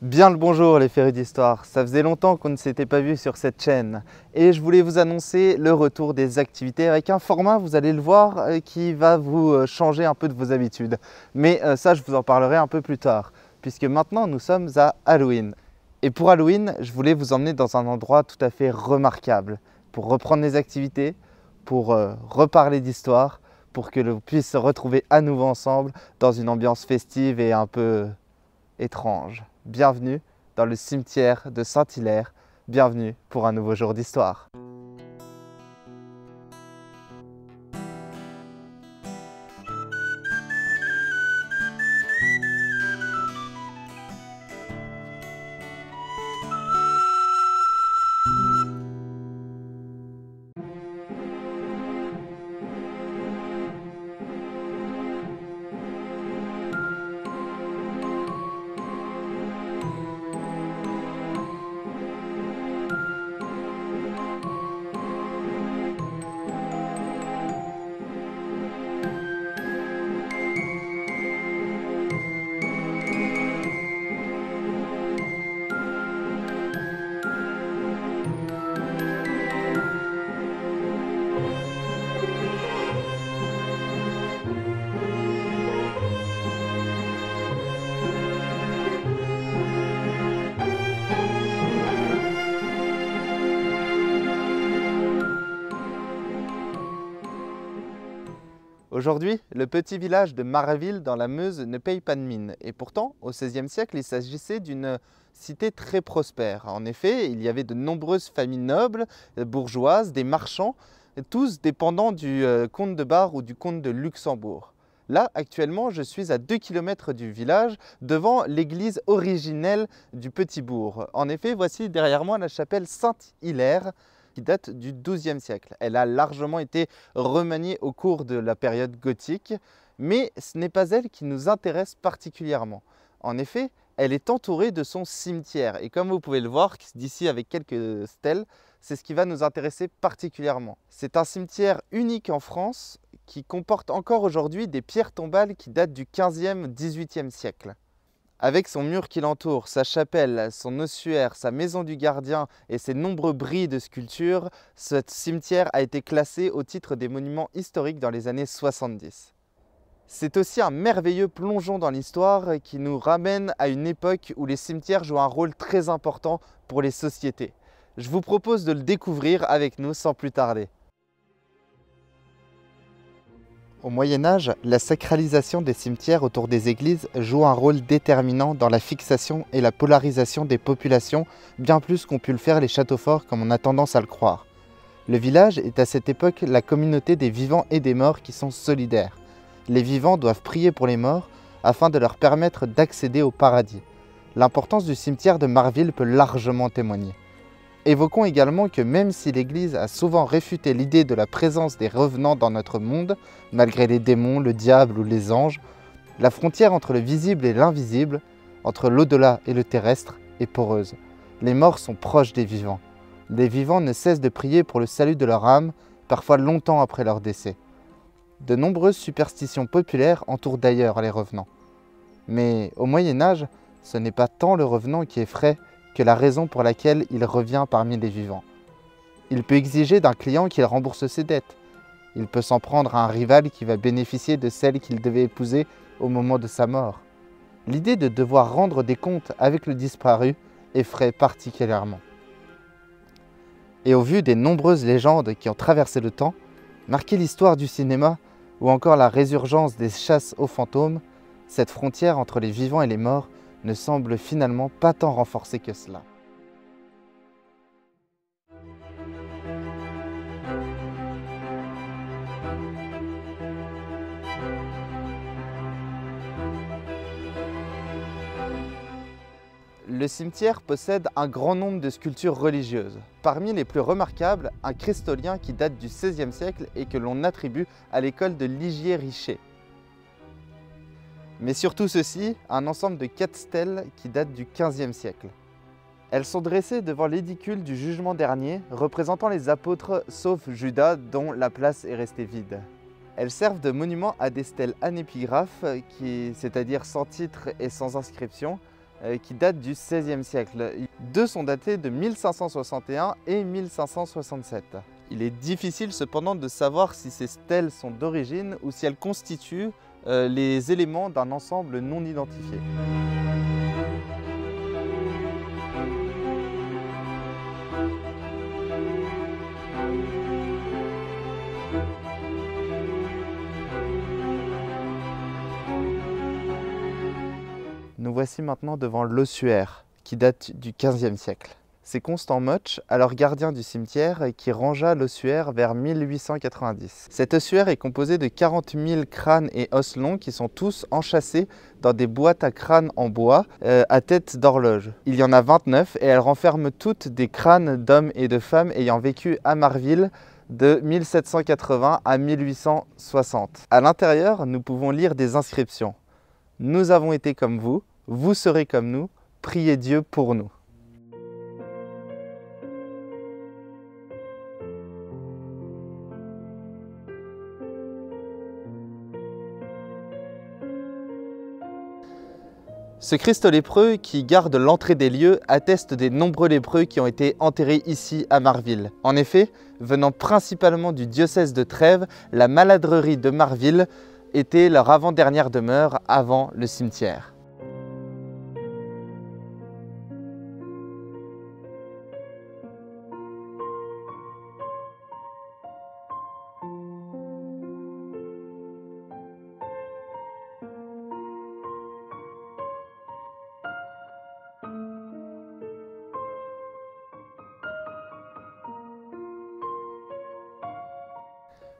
Bien le bonjour les férus d'histoire, ça faisait longtemps qu'on ne s'était pas vu sur cette chaîne et je voulais vous annoncer le retour des activités avec un format, vous allez le voir, qui va vous changer un peu de vos habitudes. Mais ça je vous en parlerai un peu plus tard puisque maintenant nous sommes à Halloween. Et pour Halloween, je voulais vous emmener dans un endroit tout à fait remarquable pour reprendre les activités, pour reparler d'histoire, pour que l'on puisse se retrouver à nouveau ensemble dans une ambiance festive et un peu étrange. Bienvenue dans le cimetière de Saint-Hilaire, bienvenue pour un nouveau jour d'histoire. Aujourd'hui, le petit village de Marville dans la Meuse ne paye pas de mine. Et pourtant, au XVIe siècle, il s'agissait d'une cité très prospère. En effet, il y avait de nombreuses familles nobles, bourgeoises, des marchands, tous dépendants du comte de Bar ou du comte de Luxembourg. Là, actuellement, je suis à 2 km du village, devant l'église originelle du petit bourg. En effet, voici derrière moi la chapelle Saint-Hilaire, qui date du XIIe siècle. Elle a largement été remaniée au cours de la période gothique, mais ce n'est pas elle qui nous intéresse particulièrement. En effet, elle est entourée de son cimetière, et comme vous pouvez le voir d'ici avec quelques stèles, c'est ce qui va nous intéresser particulièrement. C'est un cimetière unique en France qui comporte encore aujourd'hui des pierres tombales qui datent du XVe, XVIIIe siècle. Avec son mur qui l'entoure, sa chapelle, son ossuaire, sa maison du gardien et ses nombreux bris de sculptures, ce cimetière a été classé au titre des monuments historiques dans les années 70. C'est aussi un merveilleux plongeon dans l'histoire qui nous ramène à une époque où les cimetières jouent un rôle très important pour les sociétés. Je vous propose de le découvrir avec nous sans plus tarder. Au Moyen-Âge, la sacralisation des cimetières autour des églises joue un rôle déterminant dans la fixation et la polarisation des populations, bien plus qu'ont pu le faire les châteaux forts comme on a tendance à le croire. Le village est à cette époque la communauté des vivants et des morts qui sont solidaires. Les vivants doivent prier pour les morts afin de leur permettre d'accéder au paradis. L'importance du cimetière de Marville peut largement témoigner. Évoquons également que même si l'Église a souvent réfuté l'idée de la présence des revenants dans notre monde, malgré les démons, le diable ou les anges, la frontière entre le visible et l'invisible, entre l'au-delà et le terrestre, est poreuse. Les morts sont proches des vivants. Les vivants ne cessent de prier pour le salut de leur âme, parfois longtemps après leur décès. De nombreuses superstitions populaires entourent d'ailleurs les revenants. Mais au Moyen-Âge, ce n'est pas tant le revenant qui effraie que la raison pour laquelle il revient parmi les vivants. Il peut exiger d'un client qu'il rembourse ses dettes. Il peut s'en prendre à un rival qui va bénéficier de celle qu'il devait épouser au moment de sa mort. L'idée de devoir rendre des comptes avec le disparu effraie particulièrement. Et au vu des nombreuses légendes qui ont traversé le temps, marqué l'histoire du cinéma ou encore la résurgence des chasses aux fantômes, cette frontière entre les vivants et les morts ne semble finalement pas tant renforcée que cela. Le cimetière possède un grand nombre de sculptures religieuses. Parmi les plus remarquables, un christolien qui date du XVIe siècle et que l'on attribue à l'école de Ligier-Richer. Mais surtout ceci, un ensemble de 4 stèles qui datent du XVe siècle. Elles sont dressées devant l'édicule du jugement dernier, représentant les apôtres sauf Judas dont la place est restée vide. Elles servent de monument à des stèles anépitaphes, c'est-à-dire sans titre et sans inscription, qui datent du XVIe siècle. Deux sont datés de 1561 et 1567. Il est difficile cependant de savoir si ces stèles sont d'origine ou si elles constituent les éléments d'un ensemble non identifié. Nous voici maintenant devant l'ossuaire, qui date du XVe siècle. C'est Constant Motsch, alors gardien du cimetière, qui rangea l'ossuaire vers 1890. Cet ossuaire est composé de 40 000 crânes et os longs qui sont tous enchâssés dans des boîtes à crânes en bois à tête d'horloge. Il y en a 29 et elles renferment toutes des crânes d'hommes et de femmes ayant vécu à Marville de 1780 à 1860. À l'intérieur, nous pouvons lire des inscriptions. « Nous avons été comme vous serez comme nous, priez Dieu pour nous. » Ce Christ lépreux qui garde l'entrée des lieux atteste des nombreux lépreux qui ont été enterrés ici à Marville. En effet, venant principalement du diocèse de Trèves, la maladrerie de Marville était leur avant-dernière demeure avant le cimetière.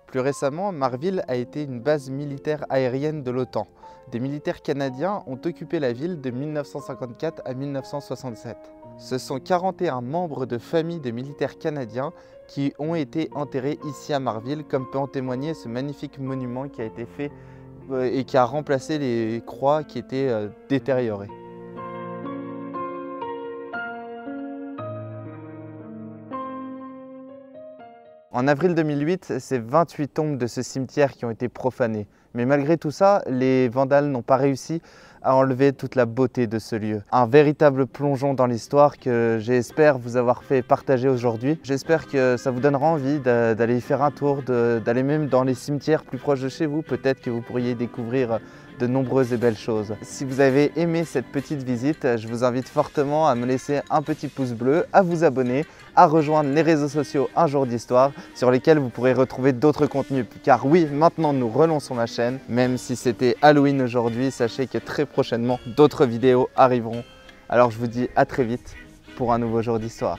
Plus récemment, Marville a été une base militaire aérienne de l'OTAN. Des militaires canadiens ont occupé la ville de 1954 à 1967. Ce sont 41 membres de familles de militaires canadiens qui ont été enterrés ici à Marville, comme peut en témoigner ce magnifique monument qui a été fait et qui a remplacé les croix qui étaient détériorées. En avril 2008, c'est 28 tombes de ce cimetière qui ont été profanées. Mais malgré tout ça, les vandales n'ont pas réussi à enlever toute la beauté de ce lieu. Un véritable plongeon dans l'histoire que j'espère vous avoir fait partager aujourd'hui. J'espère que ça vous donnera envie d'aller y faire un tour, d'aller même dans les cimetières plus proches de chez vous. Peut-être que vous pourriez découvrir de nombreuses et belles choses. Si vous avez aimé cette petite visite, je vous invite fortement à me laisser un petit pouce bleu, à vous abonner, à rejoindre les réseaux sociaux Un Jour d'Histoire sur lesquels vous pourrez retrouver d'autres contenus. Car oui, maintenant nous relançons la chaîne. Même si c'était Halloween aujourd'hui, sachez que très prochainement d'autres vidéos arriveront. Alors je vous dis à très vite pour un nouveau jour d'histoire.